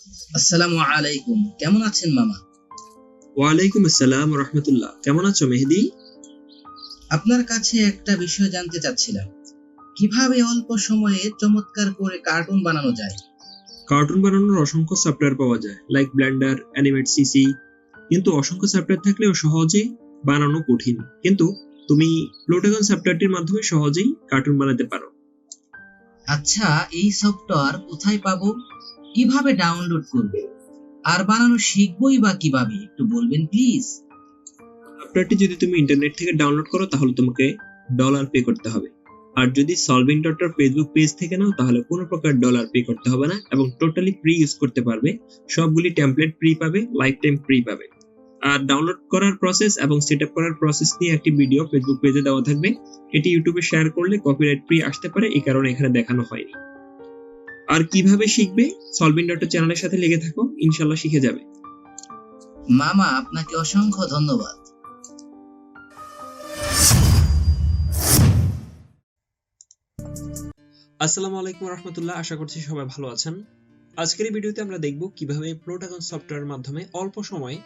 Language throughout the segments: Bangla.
আসসালামু আলাইকুম, কেমন আছেন মামা? ওয়ালাইকুম আসসালাম রহমতুল্লাহ। কেমন আছো মেহেদি? আপনার কাছে একটা বিষয় জানতে চাচ্ছিলাম, কিভাবে অল্প সময়ে চমৎকার করে কার্টুন বানানো যায়। কার্টুন বানানোর অসংখ্য সফটওয়্যার পাওয়া যায়, লাইক ব্লেন্ডার, অ্যানিমেট সিসি। কিন্তু অসংখ্য সফটওয়্যার থাকলেও সহজে বানানো কঠিন। কিন্তু তুমি প্লুটোগন সফটওয়্যারটির মাধ্যমে সহজেই কার্টুন বানাতে পারো। আচ্ছা, এই সফটওয়্যার কোথায় পাবো, কিভাবে ডাউনলোড করব, আর বানানো শিখবই বা কিভাবে, একটু বলবেন প্লিজ। সফটওয়্যারটি যদি তুমি ইন্টারনেট থেকে ডাউনলোড করো তাহলে তোমাকে ডলার পে করতে হবে। আর যদি সলভিং ডটার ফেসবুক পেজ থেকে নাও তাহলে কোনো প্রকার ডলার পে করতে হবে না এবং টোটালি ফ্রি ইউজ করতে পারবে। সবগুলি টেমপ্লেট ফ্রি পাবে, লাইফ টাইম ফ্রি পাবে। আর ডাউনলোড করার প্রসেস এবং সেটআপ করার প্রসেস নিয়ে একটি ভিডিও ফেসবুক পেজে দেওয়া থাকবে। এটি ইউটিউবে শেয়ার করলে কপিরাইট ফ্রি আসতে পারে, এই কারণে এখানে দেখানো হয়নি। আর কিভাবে শিখবে, সলভিং ডটার চ্যানেলের সাথে লেগে থাকো, ইনশাআল্লাহ শিখে যাবে। মামা, আপনাকে অসংখ্য ধন্যবাদ। আসসালামু আলাইকুম রহমতুল্লাহ, আশা করছি সবাই ভালো আছেন। আজকের এই ভিডিওতে আমরা দেখব কিভাবে প্লুটোগন সফটওয়্যারের মাধ্যমে অল্প সময়ে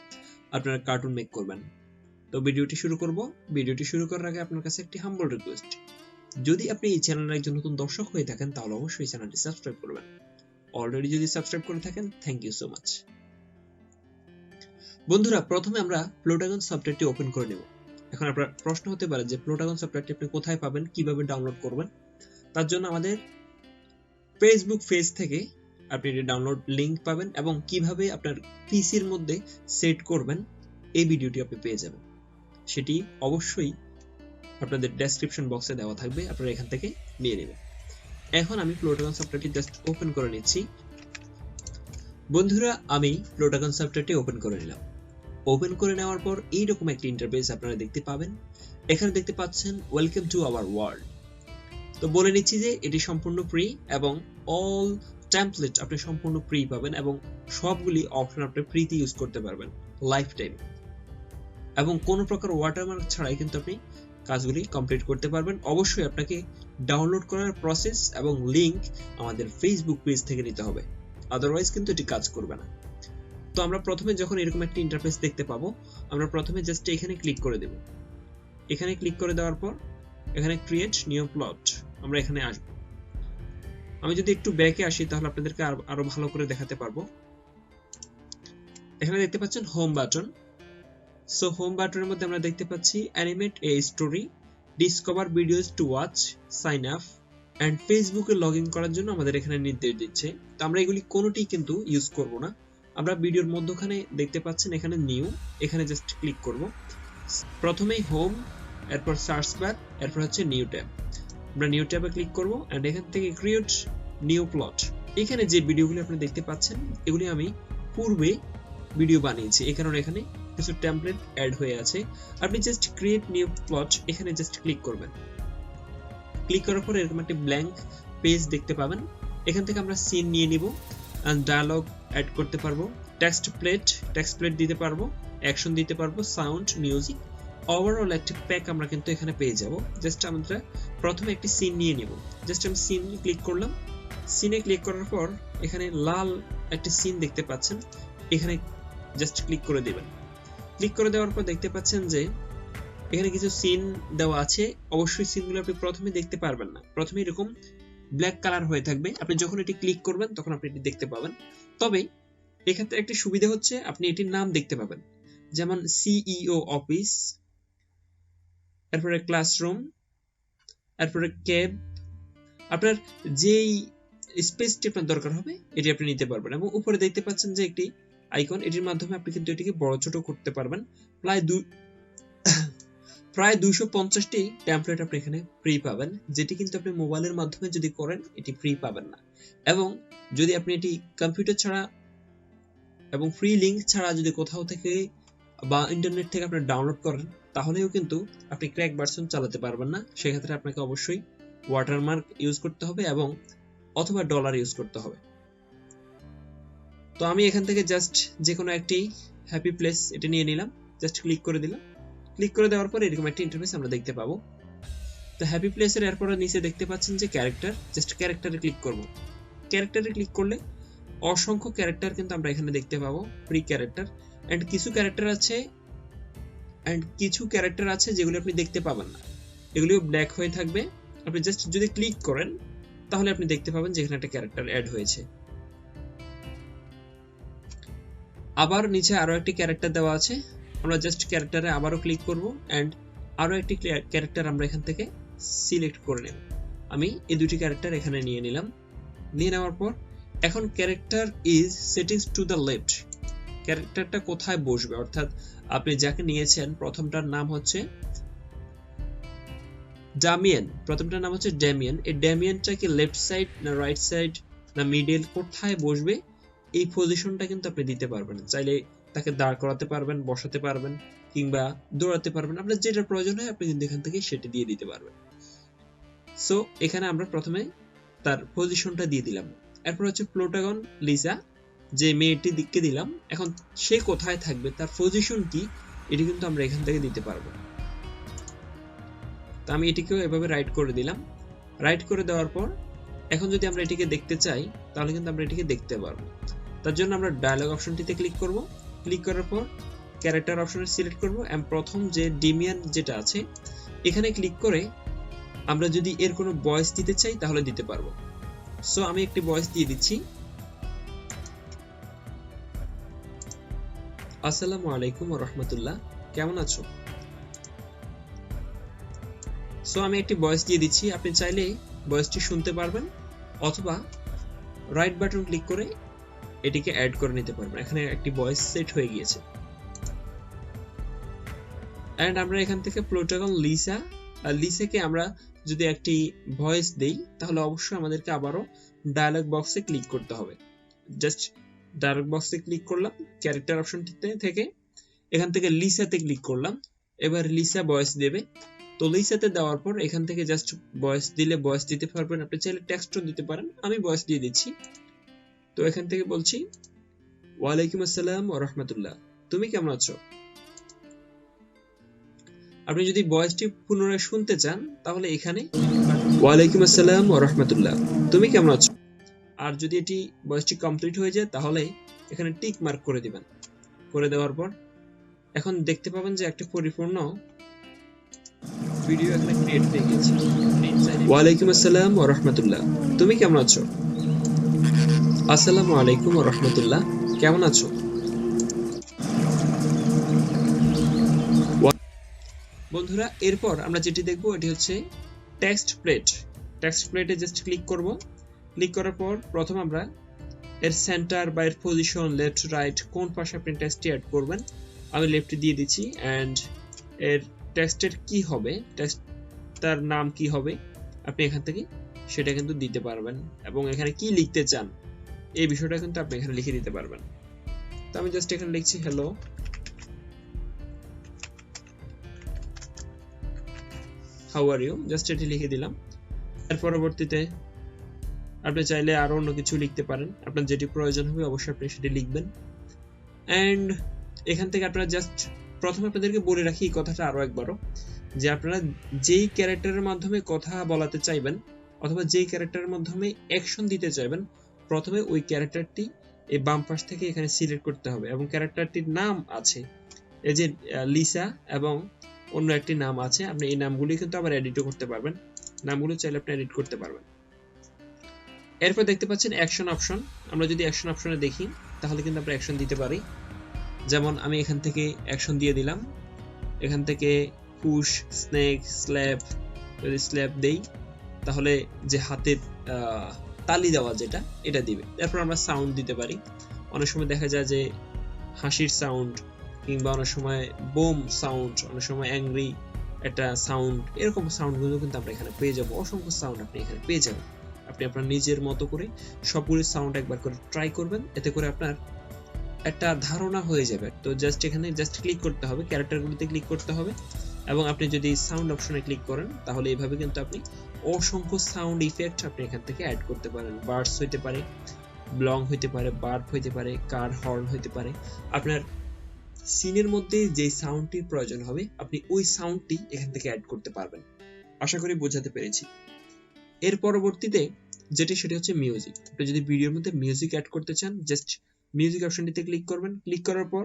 আপনারা কার্টুন মেক করবেন। তো ভিডিওটি শুরু করব। ভিডিওটি শুরু করার আগে আপনার কাছে একটি হাম্বল রিকোয়েস্ট, যদি আপনি এই চ্যানেলের একজন নতুন দর্শক হয়ে থাকেন তাহলে অবশ্যই চ্যানেলটি সাবস্ক্রাইব করবেন। অলরেডি যদি সাবস্ক্রাইব করে থাকেন, থ্যাংক ইউ সো মাচ। বন্ধুরা, প্রথমে আমরা প্লুটোগন সফটওয়্যারটি ওপেন করে নেব। এখন আপনার প্রশ্ন হতে পারে যে প্লুটোগন সফটওয়্যারটি আপনি কোথায় পাবেন, কিভাবে ডাউনলোড করবেন। তার জন্য আমাদের ফেসবুক পেজ থেকে আপনি এর ডাউনলোড লিংক পাবেন এবং কিভাবে আপনার পিসির মধ্যে সেট করবেন এই ভিডিওটি আপনি পেয়ে যাবেন। সেটি অবশ্যই আপনাদের ডেসক্রিপশন বক্সে দেওয়া থাকবে, আপনারা এখান থেকে নিয়ে নেবেন। এখন আমি প্লুটোগন সফটওয়্যারটি জাস্ট ওপেন করে নিচ্ছি। বন্ধুরা, আমি প্লুটোগন সফটওয়্যারটি ওপেন করে নিলাম। ওপেন করে নেওয়ার পর এইরকম একটা ইন্টারফেস আপনারা দেখতে পাবেন। এখানে দেখতে পাচ্ছেন ওয়েলকাম টু আওয়ার ওয়ার্ল্ড। তো বলে নিচ্ছি যে এটি সম্পূর্ণ ফ্রি এবং অল টেমপ্লেট আপনি সম্পূর্ণ ফ্রি পাবেন এবং সবগুলি অপশন আপনি ফ্রিতে ইউজ করতে পারবেন লাইফ টাইম, এবং কোনো প্রকার ওয়াটারমার্ক ছাড়াই কিন্তু আপনি কাজগুলি কমপ্লিট করতে পারবেন। অবশ্যই আপনাকে ডাউনলোড করার প্রসেস এবং লিংক আমাদের ফেসবুক পেজ থেকে নিতে হবে, আদারওয়াইজ কিন্তু এটি কাজ করবে না। তো আমরা প্রথমে যখন এরকম একটা ইন্টারফেস দেখতে পাবো, আমরা প্রথমে জাস্ট এখানে ক্লিক করে দেব। এখানে ক্লিক করে দেওয়ার পর এখানে ক্রিয়েট নিউ প্লট, আমরা এখানে আসব। আমি যদি একটু ব্যাকে আসি তাহলে আপনাদেরকে আরো ভালো করে দেখাতে পারবো। এখানে দেখতে পাচ্ছেন হোম বাটন। সো হোম বাটনের মধ্যে আমরা দেখতে পাচ্ছি animate a story, discover videos to watch, sign up and ফেসবুকে লগ ইন করার জন্য আমাদের এখানে নির্দেশ দিচ্ছে। তো আমরা এগুলি কোনোটি কিন্তু ইউজ করব না। আমরা ভিডিওর মধ্যখানে দেখতে পাচ্ছেন এখানে নিউ, এখানে জাস্ট ক্লিক করব। প্রথমেই হোম, এরপর সার্চ বার, এরপর হচ্ছে নিউ ট্যাব। আমরা নিউ ট্যাবে ক্লিক করব এন্ড এখান থেকে ক্রিয়েট নিউ প্লট। এখানে যে ভিডিওগুলো আপনি দেখতে পাচ্ছেন এগুলি আমি পূর্বে ভিডিও বানিয়েছি, এই কারণে এখানে কিছু টেমপ্লেট অ্যাড হয়ে আছে। আপনি জাস্ট ক্রিয়েট নিউ প্লট এখানে জাস্ট ক্লিক করবেন। ক্লিক করার পর এরকম একটা ব্ল্যাঙ্ক পেজ দেখতে পাবেন। এখান থেকে আমরা সিন নিয়ে নিব এন্ড ডায়ালগ অ্যাড করতে পারবো, টেক্সট প্লেট দিতে পারবো, অ্যাকশন দিতে পারবো, সাউন্ড, মিউজিক, ওভারঅল একটা প্যাক আমরা কিন্তু এখানে পেয়ে যাব। জাস্ট আমরা প্রথমে একটি সিন নিয়ে নিব। জাস্ট আমি সিন ক্লিক করলাম। সিনে ক্লিক করার পর এখানে লাল একটা সিন দেখতে পাচ্ছেন, এখানে জাস্ট ক্লিক করে দিবেন। ক্লিক করে দেওয়ার পর দেখতে পাচ্ছেন যে এখানে কিছু সিন দেওয়া আছে। অবশ্যই সিনগুলো আপনি প্রথমে দেখতে পারবেন না, প্রথমে এরকম ব্ল্যাক কালার হয়ে থাকবে। আপনি যখন এটি ক্লিক করবেন তখন আপনি এটি দেখতে পাবেন। তবে এক্ষেত্রে একটি সুবিধা হচ্ছে আপনি এটির নাম দেখতে পাবেন, যেমন সিইও অফিস, এরপরে ক্লাসরুম, এরপরে ক্যাব। আপনার যেই স্পেসটি আপনার দরকার হবে এটি আপনি নিতে পারবেন। এবং উপরে দেখতে পাচ্ছেন যে একটি আইকন, এটির মাধ্যমে আপনি কিন্তু এটিকে বড় ছোট করতে পারবেন। প্রায় 250টি টেমপ্লেট আপনি এখানে ফ্রি পাবেন, যেটি কিন্তু আপনি মোবাইলের মাধ্যমে যদি করেন এটি ফ্রি পাবেন না। এবং যদি আপনি এটি কম্পিউটার ছাড়া এবং ফ্রি লিংক ছাড়া যদি কোথাও থেকে বা ইন্টারনেট থেকে আপনি ডাউনলোড করেন তাহলেও কিন্তু আপনি ক্র্যাক ভার্সন চালাতে পারবেন না। সেক্ষেত্রে আপনাকে অবশ্যই ওয়াটারমার্ক ইউজ করতে হবে এবং অথবা ডলার ইউজ করতে হবে। তো আমি এখান থেকে জাস্ট যে কোনো একটি হ্যাপি প্লেস এটা নিয়ে নিলাম, জাস্ট ক্লিক করে দিলাম। ক্লিক করে দেওয়ার পর এরকম একটা ইন্টারফেস আমরা দেখতে পাবো। তো হ্যাপি প্লেসের এরপর নিচে দেখতে পাচ্ছেন যে ক্যারেক্টার, জাস্ট ক্যারেক্টারে ক্লিক করব। ক্যারেক্টারে ক্লিক করলে অসংখ্য ক্যারেক্টার কিন্তু আমরা এখানে দেখতে পাবো, প্রি ক্যারেক্টার। এন্ড কিছু ক্যারেক্টার আছে যেগুলো আপনি দেখতে পাবেন না, এগুলো ব্ল্যাক হয়ে থাকবে। আপনি জাস্ট যদি ক্লিক করেন তাহলে আপনি দেখতে পাবেন যে এখানে একটা ক্যারেক্টার অ্যাড হয়েছে। আবার নিচে আরো একটি ক্যারেক্টার দেওয়া আছে, আমরা জাস্ট ক্যারেক্টারে আবারও ক্লিক করব এন্ড আরো একটি ক্যারেক্টার আমরা এখান থেকে সিলেক্ট করে নেব। আমি এই দুটি ক্যারেক্টার এখানে নিয়ে নিলাম। নিয়ে নেওয়ার পর এখন character is settings to the left, ক্যারেক্টারটা কোথায় বসবে, অর্থাৎ আপনি যাকে নিয়েছেন প্রথমটার নাম হচ্ছে ডামিয়ান, প্রথমটার নাম হচ্ছে ড্যামিয়ান। এই ড্যামিয়ানটা কি লেফট সাইড না রাইট সাইড না মিডল, কোথায় বসবে এই পজিশনটা কিন্তু আপনি দিতে পারবেন। চাইলে তাকে দাঁড় করাতে পারবেন, বসাতে পারবেন, কিংবা দৌড়াতে পারবেন, আপনার যেটা প্রয়োজন হয় আপনি কিন্তু এখান থেকে সেটা দিয়ে দিতে পারবেন। সো এখানে আমরা প্রথমে তার পজিশনটা দিয়ে দিলাম। এরপর হচ্ছে প্লোটাগন লিসা, যে মেয়েটির দিককে দিলাম, এখন সে কোথায় থাকবে, তার পজিশন কি, এটি কিন্তু আমরা এখান থেকে দিতে পারবো। তো আমি এটিকেও এভাবে রাইট করে দিলাম। রাইট করে দেওয়ার পর এখন যদি আমরা এটিকে দেখতে চাই তাহলে কিন্তু আমরা এটিকে দেখতে পারবো। তার জন্য আমরা ডায়ালগ অপশনটিতে ক্লিক করব। ক্লিক করার পর ক্যারেক্টার অপশনে সিলেক্ট করব এবং প্রথম যে ডিমিয়ান যেটা আছে এখানে ক্লিক করে আমরা যদি এর কোনো ভয়েস দিতে চাই তাহলে দিতে পারবো। সো আমি একটি ভয়েস দিয়ে দিচ্ছি। আসসালামু আলাইকুম ওয়া রাহমাতুল্লাহ, কেমন আছো? সো আমি একটি ভয়েস দিয়ে দিচ্ছি, আপনি চাইলে ভয়েসটি শুনতে পারবেন অথবা রাইট বাটন ক্লিক করে এটিকে অ্যাড করে নিতে পারবেন। এখানে একটি ভয়েস সেট হয়ে গিয়েছে। এন্ড আমরা এখান থেকে প্লোটাগন লিসাকে আমরা যদি একটি ভয়েস দেই তাহলে অবশ্যই আমাদেরকে আবারও ডায়ালগ বক্সে ক্লিক করতে হবে। জাস্ট ডায়ালগ বক্সে ক্লিক করলাম, ক্যারেক্টার অপশনটিতে থেকে এখান থেকে লিসাতে ক্লিক করলাম। এবার লিসা ভয়েস দেবে। তো লিসাতে দেওয়ার পর এখান থেকে জাস্ট ভয়েস দিলে ভয়েস দিতে পারবেন, আপনি চাইলে টেক্সটও দিতে পারেন। আমি ভয়েস দিয়ে দিচ্ছি। তো এখান থেকে বলছি ওয়ালাইকুম আসসালাম ওয়া রাহমাতুল্লাহ, তুমি কেমন আছো? আপনি যদি ভয়েসটি পুনরায় শুনতে চান তাহলে এখানে ওয়ালাইকুম আসসালাম ওয়া রাহমাতুল্লাহ, তুমি কেমন আছো। আর যদি এটি ভয়েসটি কমপ্লিট হয়ে যায় তাহলে এখানে টিক মার্ক করে দিবেন। করে দেওয়ার পর এখন দেখতে পাবেন যে একটা পরিপূর্ণ ভিডিও এখানে ক্রিয়েট হয়ে গেছে। ওয়ালাইকুম আসসালাম ওয়া রাহমাতুল্লাহ, তুমি কেমন আছো? আসসালামু আলাইকুম ওয়া রাহমাতুল্লাহ, কেমন আছো? বন্ধুরা এরপর আমরা যেটি দেখব এটি হচ্ছে টেক্সট প্লেট। টেক্সট প্লেটে জাস্ট ক্লিক করব। ক্লিক করার পর প্রথম আমরা এর সেন্টার বা এর পজিশন লেফট রাইট কোন পাশে আপনি টেক্সটটি অ্যাড করবেন, আমি লেফটে দিয়ে দিচ্ছি। এন্ড এর টেক্সটের কি হবে, টেক্সটটার নাম কি হবে আপনি এখান থেকে সেটা কিন্তু দিতে পারবেন এবং এখানে কি লিখতে চান এই বিষয়টা কিন্তু আপনি এখানে লিখে দিতে পারবেন। তো আমি জাস্ট এখানে লিখছি hello, how are you, just এটি লিখে দিলাম। এর পরবর্তীতে আপনি চাইলে আরো অন্য কিছু লিখতে পারেন, আপনার যেটি প্রয়োজন হবে অবশ্যই আপনি সেটি লিখবেন। এন্ড এখান থেকে আপনারা জাস্ট প্রথমে আপনাদেরকে বলে রাখি এই কথাটা আরো একবারও, যে আপনারা যেই ক্যারেক্টারের মাধ্যমে কথা বলাতে চাইবেন অথবা যেই ক্যারেক্টারের মাধ্যমে অ্যাকশন দিতে চাইবেন প্রথমে ওই ক্যারেক্টারটি এই বাম পাশ থেকে এখানে সিলেক্ট করতে হবে এবং ক্যারেক্টারটির নাম আছে এই যে লিসা এবং অন্য একটি নাম আছে, আপনি এই নামগুলি কিন্তু আবার এডিটও করতে পারবেন, নামগুলো চাইলে আপনি এডিট করতে পারবেন। এরপর দেখতে পাচ্ছেন অ্যাকশন অপশন, আমরা যদি অ্যাকশন অপশনে দেখি তাহলে কিন্তু আমরা অ্যাকশন দিতে পারি। যেমন আমি এখান থেকে অ্যাকশন দিয়ে দিলাম, এখান থেকে পুশ, স্নেক, স্ল্যাপ, যদি স্ল্যাপ দেই তাহলে যে হাতের তালি দেওয়া যেটা এটা দিবে। এরপর আমরা সাউন্ড দিতে পারি, অনেক সময় দেখা যায় যে হাসির সাউন্ড কিংবা অনেক সময় বোম সাউন্ড, অনেক সময় অ্যাংরি একটা সাউন্ড, এরকম সাউন্ডগুলো কিন্তু আমরা এখানে পেয়ে যাবো। অসংখ্য সাউন্ড আপনি এখানে পেয়ে যাবেন। আপনি আপনার নিজের মতো করে সবগুলো সাউন্ড একবার করে ট্রাই করবেন, এতে করে আপনার একটা ধারণা হয়ে যাবে। তো জাস্ট এখানে জাস্ট ক্লিক করতে হবে, ক্যারেক্টারগুলোতে ক্লিক করতে হবে এবং আপনি যদি সাউন্ড অপশনে ক্লিক করেন তাহলে এইভাবে কিন্তু আপনি অসংখ্য সাউন্ড ইফেক্ট আপনি এখান থেকে অ্যাড করতে পারেন। বার্ডস হইতে পারে, ব্লং হইতে পারে, বার্ড হইতে পারে, কার হর্ন হইতে পারে, আপনার সিনের মধ্যে যে সাউন্ডটির প্রয়োজন হবে আপনি ওই সাউন্ডটি এখান থেকে অ্যাড করতে পারবেন। আশা করি বোঝাতে পেরেছি। এর পরবর্তীতে সেটা হচ্ছে মিউজিক। আপনি যদি ভিডিওর মধ্যে মিউজিক অ্যাড করতে চান, জাস্ট মিউজিক অপশনটিতে ক্লিক করবেন। ক্লিক করার পর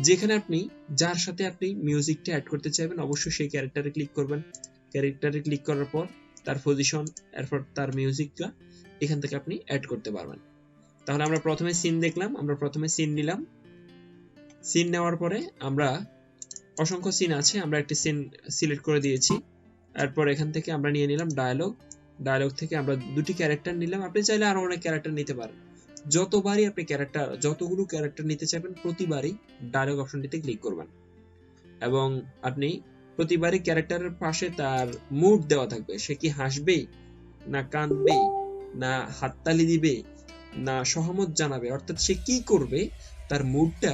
যেখানে আপনি যার সাথে আপনি মিউজিকটা অ্যাড করতে চাইবেন অবশ্যই সেই ক্যারেক্টারে ক্লিক করবেন। ক্যারেক্টারে ক্লিক করার পর তার পজিশন, এরপর তার মিউজিকটা এখান থেকে আপনি অ্যাড করতে পারবেন। তাহলে আমরা প্রথমে সিন দেখলাম, আমরা প্রথমে সিন নিলাম। সিন নেওয়ার পরে আমরা অসংখ্য সিন আছে, আমরা একটি সিন সিলেক্ট করে দিয়েছি। এরপর এখান থেকে আমরা নিয়ে নিলাম ডায়ালগ। ডায়ালগ থেকে আমরা দুটি ক্যারেক্টার নিলাম। আপনি চাইলে আরো অনেক ক্যারেক্টার নিতে পারেন। যতবারই আপনি যতগুলো ক্যারেক্টার নিতে চাইবেন প্রতিবারই ডায়ালগ অপশনটিতে ক্লিক করবেন এবং আপনি প্রতিবারই ক্যারেক্টারের পাশে তার মুড দেওয়া থাকবে। সে কি হাসবে, না কাঁদবে, না হাততালি দিবে, না সহমত জানাবে, অর্থাৎ সে কি করবে তার মুডটা,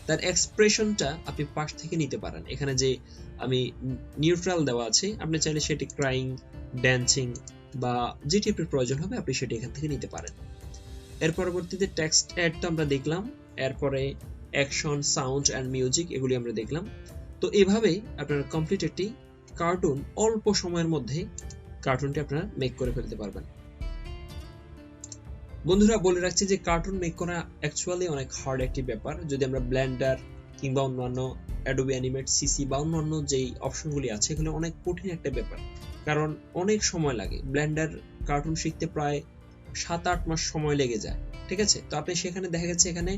তার এক্সপ্রেশনটা আপনি পাশ থেকে নিতে পারেন। এখানে যে আমি নিউট্রাল দেওয়া আছে, আপনি চাইলে সেটি ক্রাইং, ড্যান্সিং বা যেটি আপনার প্রয়োজন হবে আপনি সেটি এখান থেকে নিতে পারেন। এর পরবর্তীতে টেক্সট অ্যাড তো আমরা দেখলাম, এরপরে অ্যাকশন, সাউন্ড অ্যান্ড মিউজিক এগুলি আমরা দেখলাম। তো এভাবে আপনারা কমপ্লিট একটি কার্টুন অল্প সময়ের মধ্যে কার্টুনটি আপনারা মেক করে ফেলতে পারবেন। বন্ধুরা বলে রাখছি যে কার্টুন মেক করা অ্যাকচুয়ালি অনেক হার্ড একটি ব্যাপার। যদি আমরা ব্লেন্ডার কিংবা অন্যান্য অ্যাডোবি অ্যানিমেট সিসি বা অন্যান্য যেই অপশনগুলি আছে এগুলো অনেক কঠিন একটা ব্যাপার, কারণ অনেক সময় লাগে। ব্লেন্ডার কার্টুন শিখতে প্রায় 7-8 মাস সময় লেগে যায়, ঠিক আছে? তো আপনি সেখানে দেখা গেছে এখানে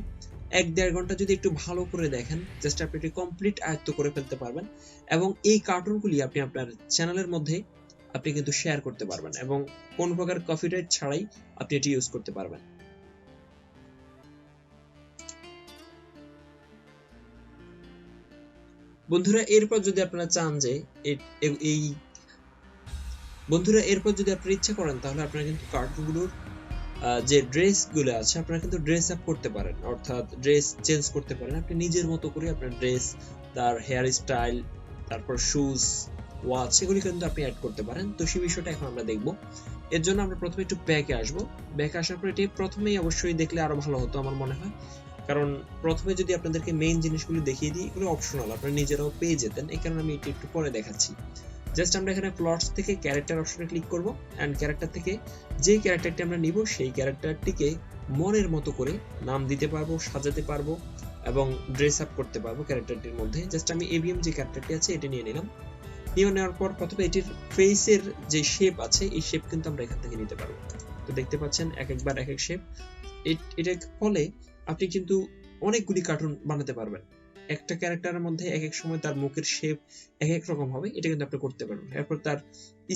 1-1.5 ঘন্টা যদি একটু ভালো করে দেখেন, জাস্ট আপনি এটি কমপ্লিট আয়ত্ত করে ফেলতে পারবেন এবং এই কার্টুনগুলি আপনি আপনার চ্যানেলের মধ্যে আপনি কিন্তু শেয়ার করতে পারবেন এবং কোনো প্রকার কপিরাইট ছাড়াই আপনি এটি ইউজ করতে পারবেন। বন্ধুরা এরপর যদি আপনারা চান যে এরপর যদি আপনারা ইচ্ছা করেন তাহলে আপনারা কিন্তু কার্টুনগুলোর যে ড্রেসগুলো আছে আপনারা কিন্তু ড্রেস আপ করতে পারেন, অর্থাৎ ড্রেস চেঞ্জ করতে পারেন। আপনি নিজের মতো করে আপনার ড্রেস, তার হেয়ার স্টাইল, তারপর শুজ, ওয়াচ এগুলি কিন্তু আপনি অ্যাড করতে পারেন। তো সেই বিষয়টা এখন আমরা দেখব। এর জন্য আমরা প্রথমে একটু ব্যাকে আসব। ব্যাকে আসার পর এটি প্রথমেই অবশ্যই দেখলে আরো ভালো হতো আমার মনে হয়, কারণ প্রথমে যদি আপনাদেরকে মেইন জিনিসগুলো দেখিয়ে দিই এগুলো অপশনাল, আপনারা নিজেরাও পেয়ে যেতেন। এই কারণে আমি এটি একটু পরে দেখাচ্ছি। জাস্ট আমরা এখানে প্লটস থেকে ক্যারেক্টার অপশনে ক্লিক করব এন্ড ক্যারেক্টার থেকে যে ক্যারেক্টারটি আমরা নিব সেই ক্যারেক্টারটিকে মনের মতো করে নাম দিতে পারবো, সাজাতে পারবো এবং ড্রেস আপ করতে পারবো ক্যারেক্টারটির মধ্যে। জাস্ট আমি এভিএম যে ক্যারেক্টারটি আছে এটি নিয়ে নিলাম। নিয়ে নেওয়ার পর প্রথমে এটির ফেসের যে শেপ আছে এই শেপ কিন্তু আমরা এখান থেকে নিতে পারবো। তো দেখতে পাচ্ছেন এক একবার এক এক শেপ। এটার ফলে আপনি কিন্তু অনেকগুলি কার্টুন বানাতে পারবেন। একটা ক্যারেক্টারের মধ্যে এক এক সময় তার মুখের শেপ এক এক রকম হবে, এটা কিন্তু আপনি করতে পারবেন। এরপর তার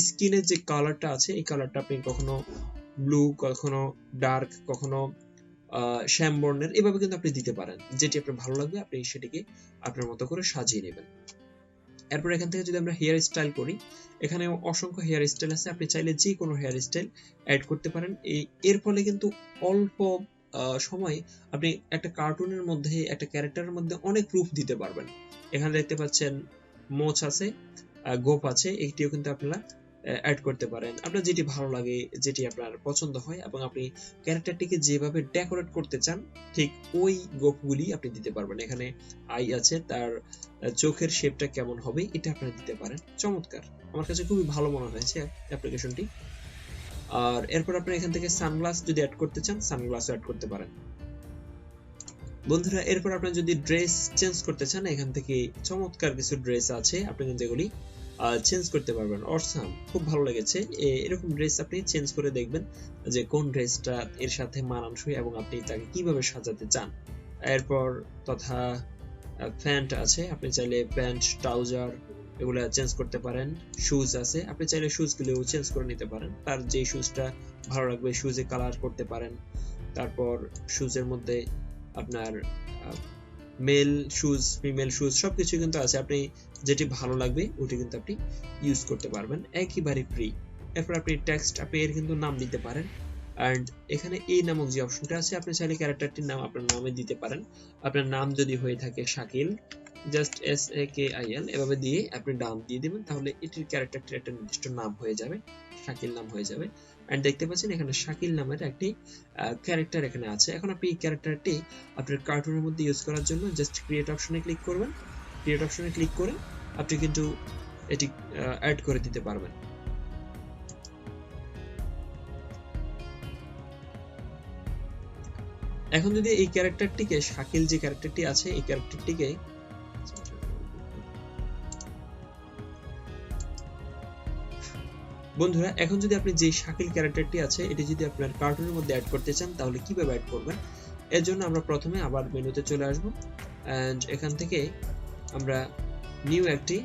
স্কিনের যে কালারটা আছে এই কালারটা আপনি কখনো ব্লু, কখনো ডার্ক, কখনো শ্যাম বর্ণের, এভাবে কিন্তু আপনি দিতে পারেন। যেটি আপনার ভালো লাগবে আপনি সেটিকে আপনার মতো করে সাজিয়ে নেবেন। এরপর এখান থেকে যদি আমরা হেয়ার স্টাইল করি, এখানে অসংখ্য হেয়ার স্টাইল আছে, আপনি চাইলে যে কোনো হেয়ার স্টাইল অ্যাড করতে পারেন। এর ফলে কিন্তু অল্প সময় আপনি একটা কার্টুনের মধ্যে, একটা ক্যারেক্টারের মধ্যে অনেক রূপ দিতে পারবেন। এখানে দেখতে পাচ্ছেন মোচ আছে, গোপ আছে, এটিও কিন্তু আপনারা অ্যাড করতে পারেন। আপনার যেটি ভালো লাগে, যেটি আপনার পছন্দ হয় এবং আপনি ক্যারেক্টারটিকে যেভাবে ডেকোরেট করতে চান ঠিক ওই গোপগুলি আপনি দিতে পারবেন। এখানে আই আছে, তার চোখের শেপটা কেমন হবে এটা আপনারা দিতে পারেন। চমৎকার, আমার কাছে খুবই ভালো মনে হয়েছে অ্যাপ্লিকেশনটি। আর এরপর আপনি এখান থেকে সানগ্লাস যদি অ্যাড করতে চান সানগ্লাসও অ্যাড করতে পারেন। বন্ধুরা এরপর আপনারা যদি ড্রেস চেঞ্জ করতে চান এখান থেকে চমৎকার কিছু ড্রেস আছে, আপনি কিন্তু এগুলি চেঞ্জ করতে পারবেন। অসাম, খুব ভালো লেগেছে। এরকম ড্রেস আপনি চেঞ্জ করে দেখবেন যে কোন ড্রেসটা এর সাথে মানানসই এবং আপনি তাকে কিভাবে সাজাতে চান। এরপর তথা প্যান্ট আছে, আপনি চাইলে প্যান্ট, ট্রাউজার এগুলো চেঞ্জ করতে পারেন। শুজ আছে, আপনি চাইলে শুজগুলো চেঞ্জ করে নিতে পারেন, তার যে শুজটা ভালো লাগবে শুজে কালার করতে পারেন। তারপর শুজের মধ্যে আপনার মেল শুজ, ফিমেল শুজ সবকিছু কিন্তু আছে, আপনি যেটি ভালো লাগবে ওটি কিন্তু আপনি ইউজ করতে পারবেন একেবারে ফ্রি। এরপর আপনি টেক্সট, আপনি এর কিন্তু নাম দিতে পারেন। এন্ড এখানে এই নামক যে অপশনটা আছে আপনি চাইলে ক্যারেক্টারটির নাম আপনার নামে দিতে পারেন। আপনার নাম যদি হয়ে থাকে শাকিল, জাস্ট SAKIL এভাবে দিয়ে আপনি নাম দিয়ে দিবেন, তাহলে এটির ক্যারেক্টারটির একটা নির্দিষ্ট নাম হয়ে যাবে, শাকিল নাম হয়ে যাবে। এন্ড দেখতে পাচ্ছেন এখানে শাকিল নামের একটি ক্যারেক্টার এখানে আছে। এখন আপনি এই ক্যারেক্টারটি আপনার কার্টুনের মধ্যে ইউজ করার জন্য জাস্ট ক্রিয়েট অপশনে ক্লিক করবেন। ক্রিয়েট অপশনে ক্লিক করে আপনি কিন্তু এটি অ্যাড করে দিতে পারবেন। এখন যদি এই ক্যারেক্টারটিকে, শাকিল যে ক্যারেক্টারটি আছে এই ক্যারেক্টারটিকে বন্ধুরা, এখন যদি আপনি যে শাকিল ক্যারেক্টারটি আছে এটি যদি আপনার কার্টুনের মধ্যে অ্যাড করতে চান তাহলে কিভাবে অ্যাড করবেন? এর জন্য আমরা প্রথমে আবার মেনুতে চলে আসব এন্ড এখান থেকে আমরা নিউ একটি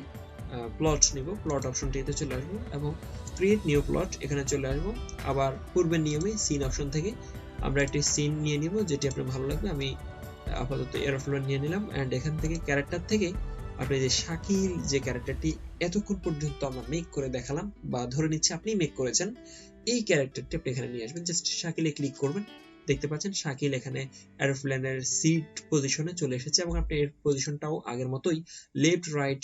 প্লট নিব, প্লট অপশনটিতে চলে আসব এবং ক্রিয়েট নিউ প্লট এখানে চলে আসব। আবার পূর্বের নিয়মে সিন অপশন থেকে আমরা একটি সিন নিয়ে নিব যেটি আপনার ভালো লাগবে। আমি আপাতত এরোপ্লেন নিয়ে নিলাম এন্ড এখান থেকে ক্যারেক্টার থেকে আপনি যে শাকিল যে ক্যারেক্টারটি এতক্ষণ পর্যন্ত আমরা মেক করে দেখালাম বা ধরে নিচ্ছি আপনি মেক করেছেন, এই ক্যারেক্টারটি আপনি এখানে নিয়ে আসবেন। জাস্ট শাকিলে ক্লিক করবেন, দেখতে পাচ্ছেন শাকিল এখানে এরোপ্লেনের সিট পজিশনে চলে এসেছে এবং আপনি এর পজিশনটাও আগের মতোই left right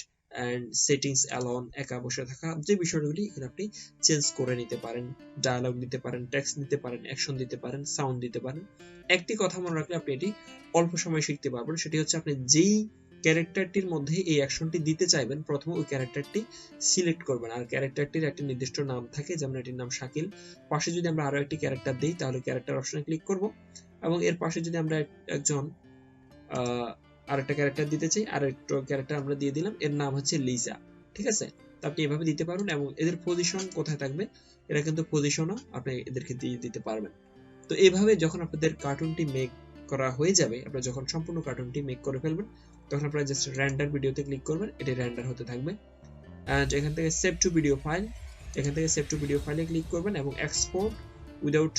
and settings alone একা বসে থাকা যে বিষয়গুলি এখানে আপনি চেঞ্জ করে নিতে পারেন। ডায়ালগ দিতে পারেন, টেক্সট দিতে পারেন, অ্যাকশন দিতে পারেন, সাউন্ড দিতে পারেন। একটি কথা মনে রাখলে আপনি এটি অল্প সময় শিখতে পারবেন, সেটি হচ্ছে আপনি যেই ক্যারেক্টারটির মধ্যে এই অ্যাকশনটি দিতে চাইবেন প্রথমে ওই ক্যারেক্টারটি সিলেক্ট করবেন। আর ক্যারেক্টারটির একটা নির্দিষ্ট নাম থাকে, যেমন এটির নাম শাকিল। পাশে যদি আমরা আরো একটি ক্যারেক্টার দিই তাহলে ক্যারেক্টার অপশনে ক্লিক করব এবং এর পাশে যদি আমরা একজন আরেকটা ক্যারেক্টার দিতে চাই, আরেকটা ক্যারেক্টার আমরা দিয়ে দিলাম, এর নাম হচ্ছে লিসা। ঠিক আছে, তো আপনি এভাবে দিতে পারবেন এবং এদের পজিশন কোথায় থাকবে এরা কিন্তু পজিশনও আপনি এদেরকে দিয়ে দিতে পারবেন। তো এইভাবে যখন আপনাদের কার্টুনটি মেক করা হয়ে যাবে, আপনারা যখন সম্পূর্ণ কার্টুনটি মেক করে ফেলবেন তখন আপনারা জাস্ট রেন্ডার ভিডিওতে ক্লিক করবেন, এটি রেন্ডার হতে থাকবে এন্ড এখান থেকে সেভ টু ভিডিও ফাইল, এখান থেকে সেভ টু ভিডিও ফাইলে ক্লিক করবেন এবং এক্সপোর্ট উইদাউট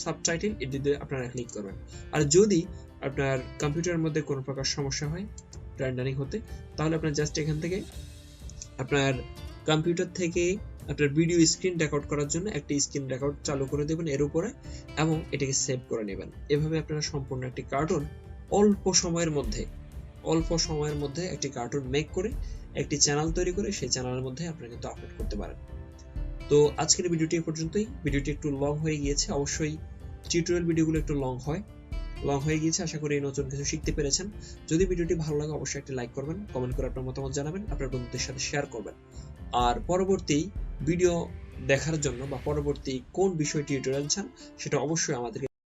সাবটাইটেল এটিতে আপনারা ক্লিক করবেন। আর যদি আপনার কম্পিউটারের মধ্যে কোনো প্রকার সমস্যা হয় রেন্ডারিং হতে, তাহলে আপনার জাস্ট এখান থেকে আপনার কম্পিউটার থেকে আপনার ভিডিও স্ক্রিন রেকর্ড করার জন্য একটি স্ক্রিন রেকর্ড চালু করে দেবেন এর উপরে এবং এটাকে সেভ করে নেবেন। এভাবে আপনারা সম্পূর্ণ একটি কার্টুন অল্প সময়ের মধ্যে একটি কার্টুন মেক করে একটি চ্যানেল তৈরি করে সেই চ্যানেলের মধ্যে আপনারা কিন্তু আপলোড করতে পারেন। তো আজকের ভিডিওটি এই পর্যন্তই। ভিডিওটি একটু লং হয়ে গিয়েছে, অবশ্যই টিউটোরিয়াল ভিডিওগুলো একটু লং হয়ে গিয়েছে। আশা করি নতুন কিছু শিখতে পেরেছেন। যদি ভিডিওটি ভালো লাগে অবশ্যই একটি লাইক করবেন, কমেন্ট করে আপনার মতামত জানাবেন, আপনার বন্ধুদের সাথে শেয়ার করবেন। আর পরবর্তী ভিডিও দেখার জন্য বা পরবর্তী কোন বিষয় টিউটোরিয়াল চান সেটা অবশ্যই আমাদেরকে